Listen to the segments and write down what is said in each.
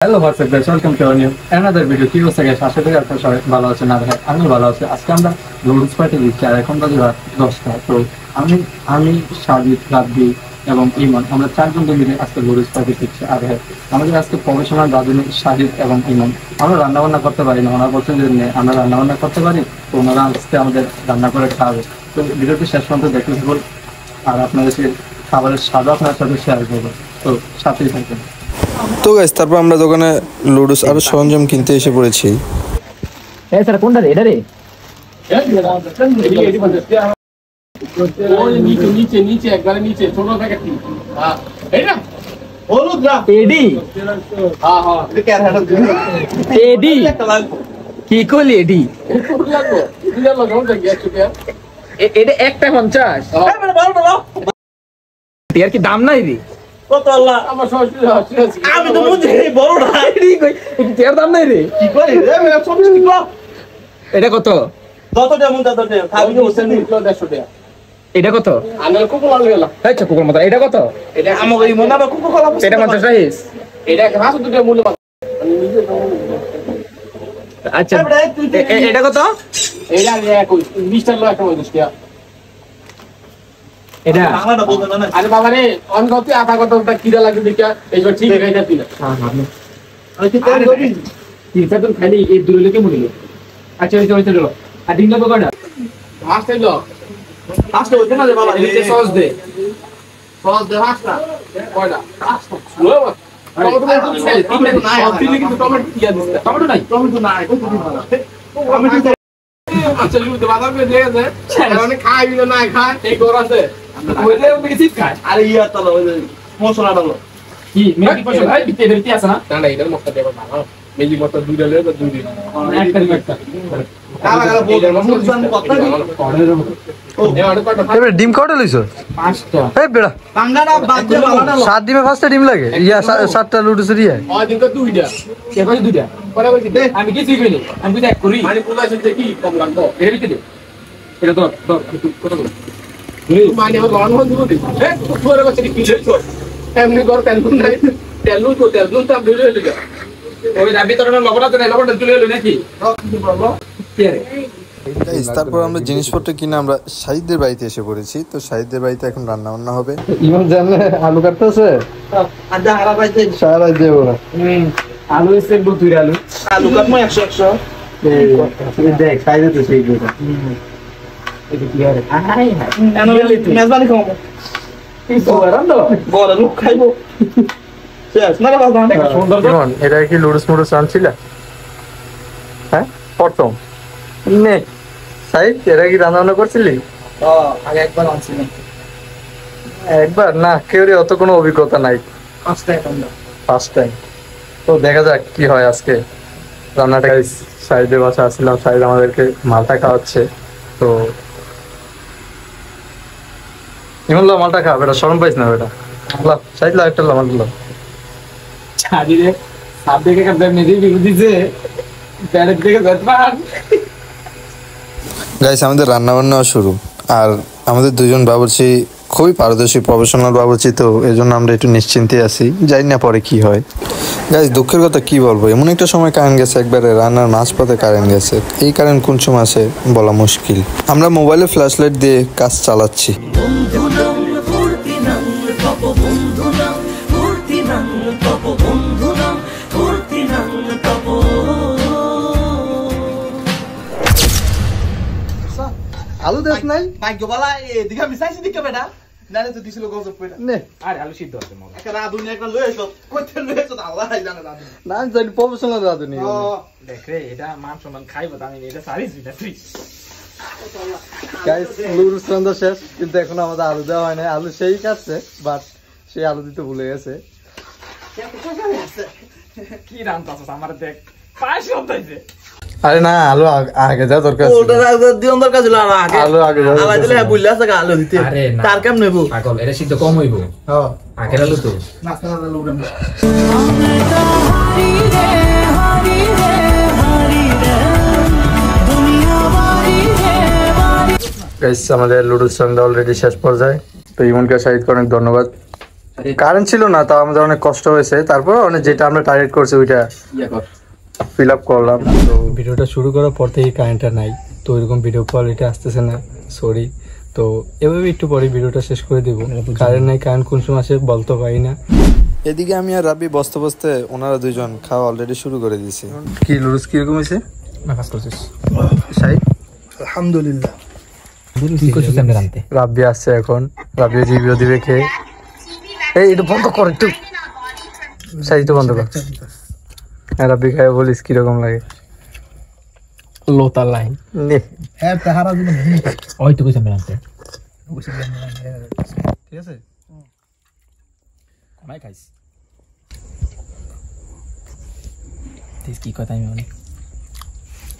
Hello WhatsApp guys, welcome to new another video. কি অবস্থা guys? আশা করি আপনারা সবাই ভালো আছেন। আর হ্যাঁ, আমিও ভালো আছি। আজকে আমরা লুডুস পার্টি দিচ্ছি আর এখন বাজে রাত 10টা। তো আমি সাজিদ, রাব্বি এবং ইমন আমরা চারজন মিলে আজকে লুডুস পার্টি দিচ্ছি। আর হ্যাঁ, আমাদের আজকে প্রফেশনাল রাঁধুনি সাজিদ এবং ইমন। আমরা রান্নাবান্না করতে পারি না, ওনারা বলছেন যে আমরা রান্নাবান্না করতে পারি, তো ওনারা আজকে আমাদের রান্না করে খাওয়াবে। তো ভিডিওটি শেষ পর্যন্ত দেখতে থাকুন আর আপনাদের খাবারের স্বাদও আপনার সাথে শেয়ার করবো। তো সাথেই থাকবেন। তো গাইস, তারপর আমরা দোকানে লুডুস আরো সরঞ্জাম কিনতে এসে পড়েছি। এই স্যার কোনটা রে? এটা রে ওই নিচে নিচে একবারে নিচে ছোট প্যাকেটটি। হ্যাঁ এইটা হলুদ না এডি। হ্যাঁ হ্যাঁ এটা কে হাটা দিন এডি কি কইলি? এডি লাগবে দিলে লাগাও দেখ একটু কে এটা একটা 50। এই মানে বড় বড় এর কি দাম নাই রে? কত আল্লাহ আমার সহজ আছে আমি তো বুঝি বড় না এডি কই এর দাম নাই রে? কি করে রে আমি সব কি কো এটা কত? কত দেমন কত দে খাবি কি হোসেন কিলো 150 টাকা। এটা কত? আনার কোকো লাল গেল এই চকুর মত। এটা কত? এটা আমাকে এই মনে বা কোকো কলা এটা 50 রাইস। এটা 500 টাকা মূল্য আমি নিজে আচ্ছা এটা কত? এইটা এক 20 টাকা একটা 50 টাকা। এটা বাংলাটা বলতে না আরে বাবা রে অন কত আটা কত কিরা লাগে দেখা এইবার ঠিক হয়ে যাচ্ছে না। হ্যাঁ হ্যাঁ আরে কি তার গবি কি ফেতন খালি এই দূরে লেকে মুড়িল। আচ্ছা ওই চলে চলো। আর ডিম লাগবে কয়টা? হাসতে লো হাসতে হইতে না রে বাবা এদিকে সস দে। সস দে হাসটা কয়টা হাসটা লো বাবা টমেটো নাই টমেটো নাই সব দিলে কিন্তু টমেটো দিয়া দিছে টমেটো নাই? টমেটো নাই কত দিন ভালো টমেটো আচ্ছা লুতে বাদাম কে দিয়ে দে মানে খাইবি না না খায় এই গোর আছে ওইলে বেশি খায়। আরে ইয়া তালো মশলা ডালো কি মেগি পয়সা ভাই বিতে বিতে আছে না? না না এটার মশলা দেব না মেজি মশলা দুই ডালে তো দুই দিন একটা দিন একটা কালা কালা বল মশলা কথা অর্ডারের মতো। এবারে ডিম কয়টা লইছো? 5টা। এই বেড়া, পাঙ্গাটা বাদ দে বালাটা 7 ডিমে 5টা ডিম লাগে? ইয়া 7টা লুডুসের ইয়া। ওই দিন তো দুইটা কে কই দুইটা? পরে কই দে আমি কি কইলি? আমি কি এক করি? মানে কোলা আছে কি কম লাগবো এর ভিতরে এটা তো কত কত? মানে আমার লড়ন হন দিব দিস এ তোরে কাছে কি লইছো এমনি কর টেনশন নাই তেলু তো আমি লইলে লিগা ওই দাবি তোর না লগড়া তো নাই, লগড়া তুলে লই নাকি? কি বলবো কি রে? গাইস, তারপর আমরা জিনিসপত্র কিনে আমরা সাহিদদের বাড়িতে এসে পড়েছি। তো সাহিদদের বাড়িতে এখন রান্না বান্না হবে। ইমন জানলে আলু কাটতেছে আদা হারা পাইতে সারা দেবো না। আলু এসে বুতুই আলু। আলু কাটমো 100 দেখ খাই দিতে সেই কথা। এটা কি আরে? High high. মেজবানি খাবো এই তো রান্না। বড় লোক খাইবো শেষ না বাবা সুন্দর তো। ইমন, এটা কি লুডুস মুডুস আনছিল? হ্যাঁ, প্রথম নে সাইড এরা কি রান্না বান্না করছিলি? আগে একবার আনছিলাম একবার না, কেউ অত কোনো অভিজ্ঞতা নাই। 5টা এখন ফার্স্ট টাইম। তো দেখা যাক কি হয় আজকে রান্নাটা। সাইডের বাসা আসছিলাম, সাইড আমাদেরকে মালটা খাওয়াচ্ছে। তো ইমন লো মালটা খা বেটা, শরম পাইস না বেটা। সাইড লো একটা মাল লো। ছাড়ি রে। সাপ দেখে কাটবে মেজি বিগুদিছে। প্যারেট দেখে ধরপান। গাইস, আমাদের রান্না বান্না শুরু। আর আমাদের দুজন বাবুর্চি খুবই পারদর্শী, প্রফেশনাল বাবুর্চি। তো এই জন্য আমরা একটু নিশ্চিন্তে আছি, জানি না পরে কি হয়। গাইস, দুঃখের কথা কি বলবো, এমন একটা সময় কারেন্ট গেছে, একবারে রান্নার মাঝপথে কারেন্ট গেছে। এই কারেন্ট কোন সময় আসে বলা মুশকিল। আমরা মোবাইলে ফ্ল্যাশ লাইট দিয়ে কাজ চালাচ্ছি। আলু দেখ নাই ভাগ্যবালা এদিকে মিশাইছি দিকে বেটা নালে তো দিছিল গজব কইরা নে আরে আলু সিদ্ধ আছে মজা। একটা রাধুনি একটা লই এসো কইতে লই এসো আল্লাহ জানে রাধুনি না জানি প্রফেশনাল রাঁধুনি। দেখ রে, এটা মান সম্মান খাইবো তো আমি এটা সারিস এটা তুই। গাইস, লুডুস রান্না শেষ, কিন্তু এখন আমাদের আলু দেওয়া হয় না। আলু সেই কাটছে, বাট সেই আলু দিতে ভুলে গেছে। কি রান্তাছস আমার দেখ। পাঁচ সপ্তাহে আরে না, আলু আগে যা দরকার ছিল। ওটা দিন দরকার ছিল আর আগে আলু আগে যা আলাই দিলে বুইলা আছে আলু দিতে আরে না। তার কেম নেব পাগল, এটা সিদ্ধ কম হইব। হ্যাঁ, আগের আলু তো নাস্তা না লুড়ে গাইস, আমাদের লুডুস রান্না অলরেডি শেষ পর্যায়ে। তো ইমনকে সাহিদকে অনেক ধন্যবাদ কারেন্ট ছিল না, তাও আমাদের অনেক কষ্ট হয়েছে, তারপর অনেক যেটা আমরা টার্গেট করছি ওইটা ফিল আপ করলাম। তো ভিডিওটা শুরু করার পর থেকেই কারেন্টটা নাই, তো এরকম ভিডিও কোয়ালিটি আসতেছে না, সরি। তো এভাবে একটু পরে ভিডিওটা শেষ করে দিব। কারেন্ট নাই, কারেন্ট কোন সময় আসে বলতে পারি না। এদিকে আমি আর রাব্বি বসতে বসতে ওনারা দুইজন খাওয়া অলরেডি শুরু করে দিয়েছে। কি লুরুস কিরকম হয়েছে? আলহামদুলিল্লাহ। রাব্বি আসছে এখন, রাব্বি রিভিউ দিবে খেয়ে। এই এটা বন্ধ কর একটু, সাইজটা বন্ধ কর। হ্যাঁ রাব্বি খাই বলিস কিরকম লাগে। লোতা লাইন নে হ্যাঁ তাহারা দিন ওই তো কইছেন রাতে ঠিক আছে। কোনায় খাইস তুই কি কথা আমি অনেক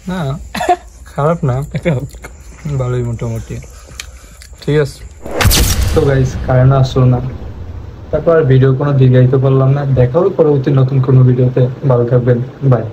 না খারাপ না, ভালোই মোটামুটি ঠিক আছে। তো গাইস কারেন্ট আসলো না, তারপর ভিডিও কোনো দীর্ঘায়িত করলাম না। দেখা হবে পরবর্তী নতুন কোনো ভিডিওতে। ভালো থাকবেন, বাই।